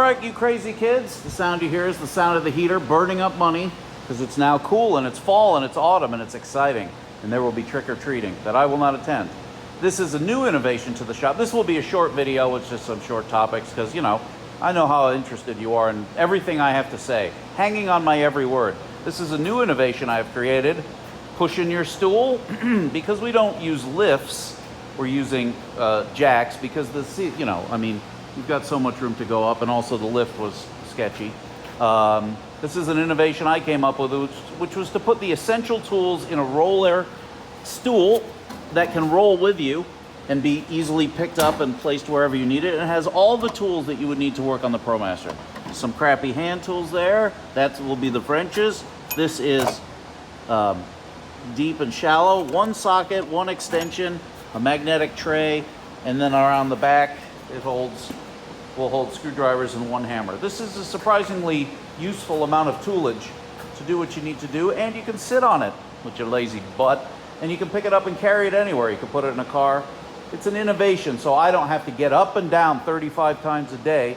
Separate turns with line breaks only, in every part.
right, you crazy kids, the sound you hear is the sound of the heater burning up money because it's now cool and it's fall and it's autumn and it's exciting. And there will be trick-or-treating that I will not attend. This is a new innovation to the shop. This will be a short video with just some short topics because, you know, I know how interested you are in everything I have to say, hanging on my every word. This is a new innovation I've created. Push in your stool, because we don't use lifts, we're using jacks because the seat, you know, I mean, you've got so much room to go up, and also the lift was sketchy. This is an innovation I came up with, which was to put the essential tools in a roller stool that can roll with you and be easily picked up and placed wherever you need it. And it has all the tools that you would need to work on the ProMaster. Some crappy hand tools there. That will be the wrenches. This is deep and shallow. One socket, one extension, a magnetic tray, and then around the back it will hold screwdrivers and one hammer. This is a surprisingly useful amount of toolage to do what you need to do, and you can sit on it with your lazy butt, and you can pick it up and carry it anywhere. You can put it in a car. It's an innovation, so I don't have to get up and down 35 times a day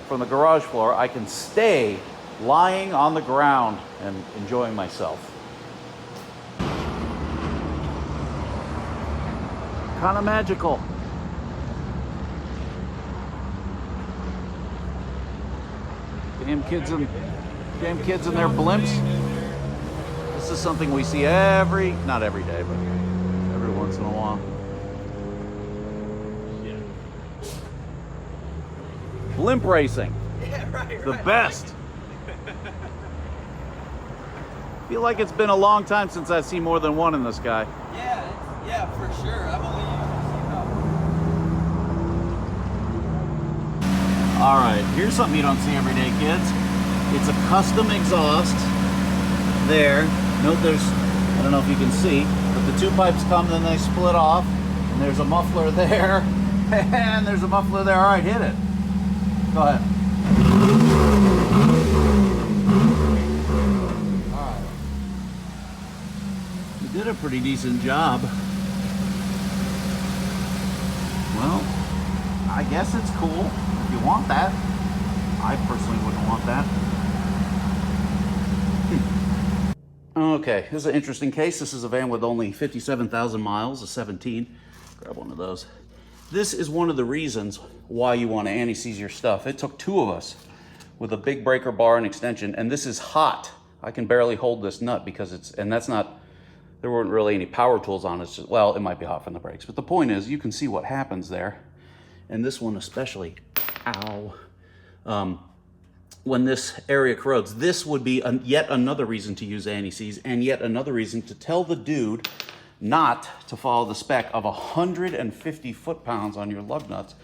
from the garage floor. I can stay lying on the ground and enjoying myself. Kind of magical. Damn kids in their blimps. This is something we see not every day, but every once in a while. Blimp racing.
Yeah, right.
The best. Feel like it's been a long time since I've seen more than one in the sky.
Yeah, for sure. I've only used
All right, here's something you don't see every day, kids. It's a custom exhaust. There. Note I don't know if you can see, but the two pipes come, then they split off, and there's a muffler there, and there's a muffler there. All right, hit it. Go ahead. All right. You did a pretty decent job. Well, I guess it's cool if you want that. I personally wouldn't want that. Okay, this is an interesting case. This is a van with only 57,000 miles, a 17. Grab one of those. This is one of the reasons why you want to anti-seize your stuff. It took two of us with a big breaker bar and extension, and this is hot. I can barely hold this nut because there weren't really any power tools on it. Well, it might be hot from the brakes, but the point is you can see what happens there. And this one especially, ow. When this area corrodes, this would be yet another reason to use anti-seize, and yet another reason to tell the dude not to follow the spec of 150 foot-pounds on your lug nuts.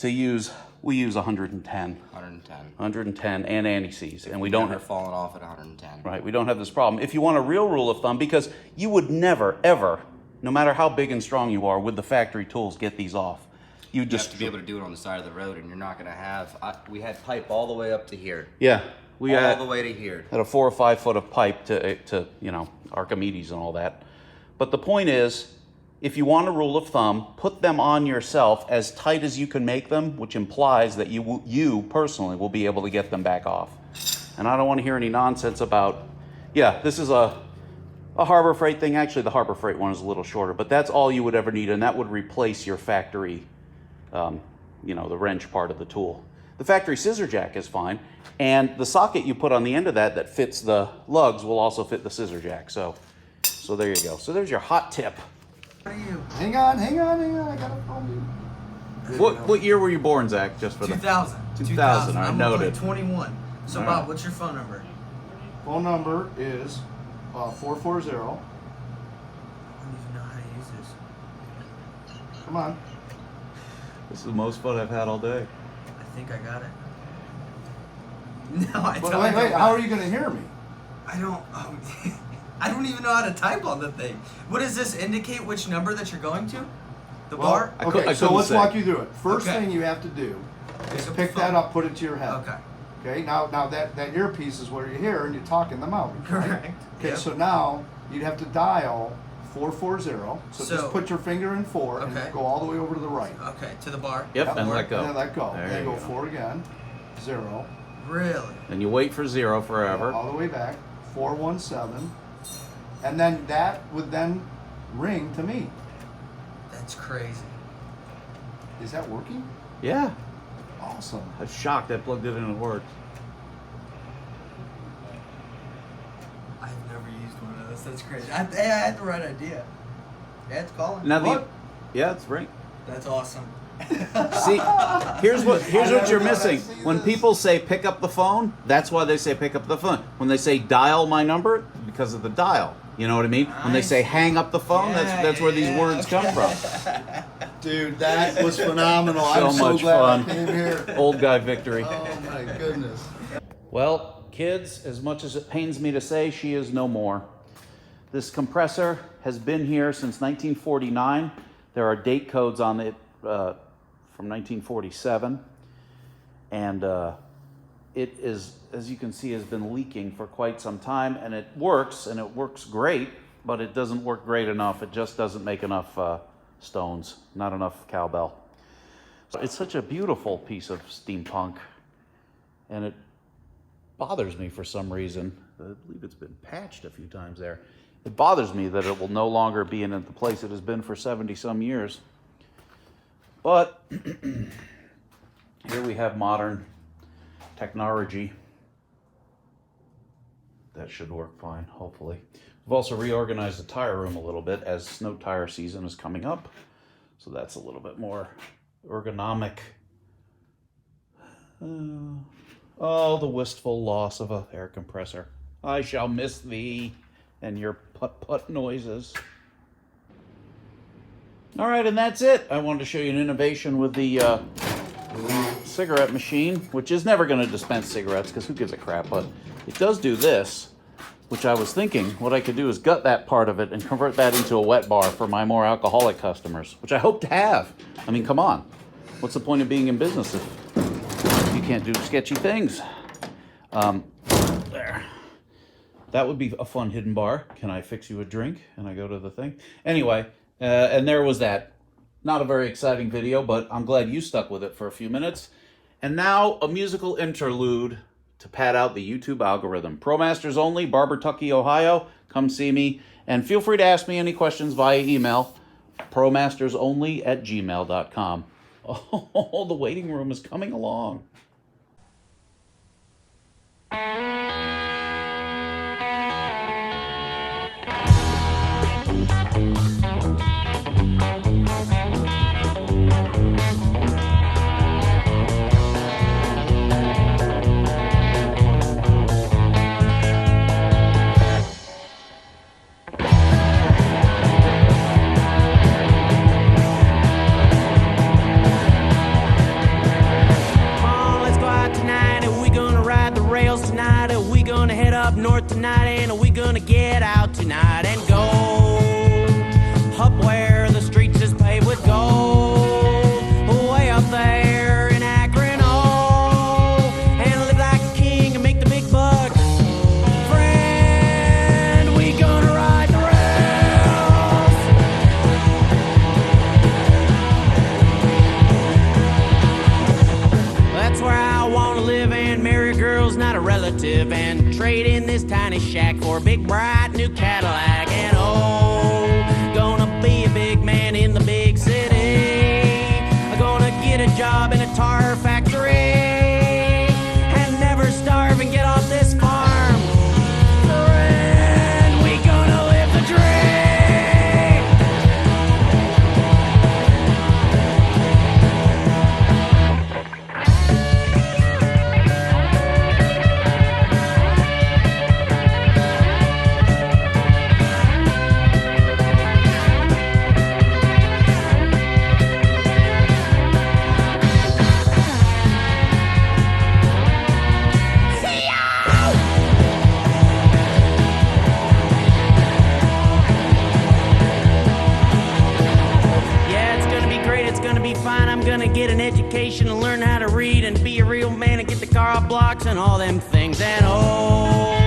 We use 110. 110 and anti-seize, and we don't have
fallen off at 110.
Right, we don't have this problem. If you want a real rule of thumb, because you would never, ever, no matter how big and strong you are with the factory tools, get these off. You just
have to be able to do it on the side of the road, and you're not going to have. We had pipe all the way up to here.
Yeah, we
all the way to here.
Had a 4 or 5 foot of pipe to you know, Archimedes and all that. But the point is, if you want a rule of thumb, put them on yourself as tight as you can make them, which implies that you personally will be able to get them back off. And I don't want to hear any nonsense about, yeah, this is a Harbor Freight thing. Actually, the Harbor Freight one is a little shorter, but that's all you would ever need, and that would replace your factory, you know, the wrench part of the tool. The factory scissor jack is fine, and the socket you put on the end of that fits the lugs will also fit the scissor jack. So there you go. So there's your hot tip.
Hang on, I gotta phone you.
What year were you born, Zach? Just for
2000.
2000. I
I'm
noted.
21. So
All
Bob,
right.
what's your phone number?
Phone number is 440.
I don't even know how to use this.
Come on.
This is the most fun I've had all day.
I think I got it. No, I don't.
Wait, how are you gonna hear me?
I don't. I don't even know how to type on the thing. What does this indicate? Which number that you're going to? The bar?
Okay, so let's walk you through it. First
Okay.
thing you have to do is
Pick up
pick
the
that
phone.
up, put it to your head.
Okay.
Okay, now that earpiece is where you hear and you're talking them out. Right?
Correct.
Okay,
Yep.
so now you'd have to dial 440. So
So-
just put your finger in 4
Okay.
and go all the way over to the right.
Okay, to the bar.
Yep, and let go.
And then let go.
There
And then
you
go
go.
4 again. 0.
Really?
Then you wait for 0 forever.
All the way back. 417. And then that would then ring to me.
That's crazy.
Is that working?
Yeah.
Awesome.
I was shocked I plugged it in and it worked.
I've never used one of those. That's crazy. I had the right idea. Yeah, it's calling.
Now
What?
yeah, it's ring.
That's awesome.
See, here's what you're
never
missing.
thought I'd see
When
this.
people say pick up the phone, that's why they say pick up the phone. When they say dial my number, because of the dial. You know what I mean? When they
I
say
see.
hang up the phone, that's where these words come from.
Dude, that was phenomenal.
So
I'm so
much
glad
fun.
I came here.
Old guy victory.
Oh my goodness.
Well, kids, as much as it pains me to say, she is no more. This compressor has been here since 1949. There are date codes on it from 1947. And it is, as you can see, has been leaking for quite some time. And it works great, but it doesn't work great enough. It just doesn't make enough stones, not enough cowbell. It's such a beautiful piece of steampunk. And it bothers me for some reason. I believe it's been patched a few times there. It bothers me that it will no longer be in the place it has been for 70 some years. But here we have modern technology. That should work fine, hopefully. We've also reorganized the tire room a little bit as snow tire season is coming up. So that's a little bit more ergonomic. Oh, the wistful loss of an air compressor. I shall miss thee and your putt-putt noises. All right, and that's it. I wanted to show you an innovation with the cigarette machine, which is never going to dispense cigarettes because who gives a crap, but it does do this, which I was thinking what I could do is gut that part of it and convert that into a wet bar for my more alcoholic customers, which I hope to have. I mean, come on. What's the point of being in business if you can't do sketchy things? There. That would be a fun hidden bar. Can I fix you a drink? And I go to the thing. Anyway, and there was that. Not a very exciting video, but I'm glad you stuck with it for a few minutes. And now a musical interlude to pad out the YouTube algorithm. ProMasters only, Barbertucky, Ohio. Come see me. And feel free to ask me any questions via email. ProMastersOnly@gmail.com. Oh, the waiting room is coming along.
North tonight, and we gonna get out tonight and go up where the streets is paved with gold, way up there in Akron, oh, and live like a king and make the big bucks. Friend, we gonna ride the rails. That's where I wanna live and marry girls, not a relative, and trade in this tiny shack for a big bright new Cadillac. And oh, gonna be a big man in the big city. I'm gonna get a job in a tar factory and never starve and get off this farm. Friend, we gonna live the dream. Get an education and learn how to read and be a real man and get the car off blocks and all them things. And oh,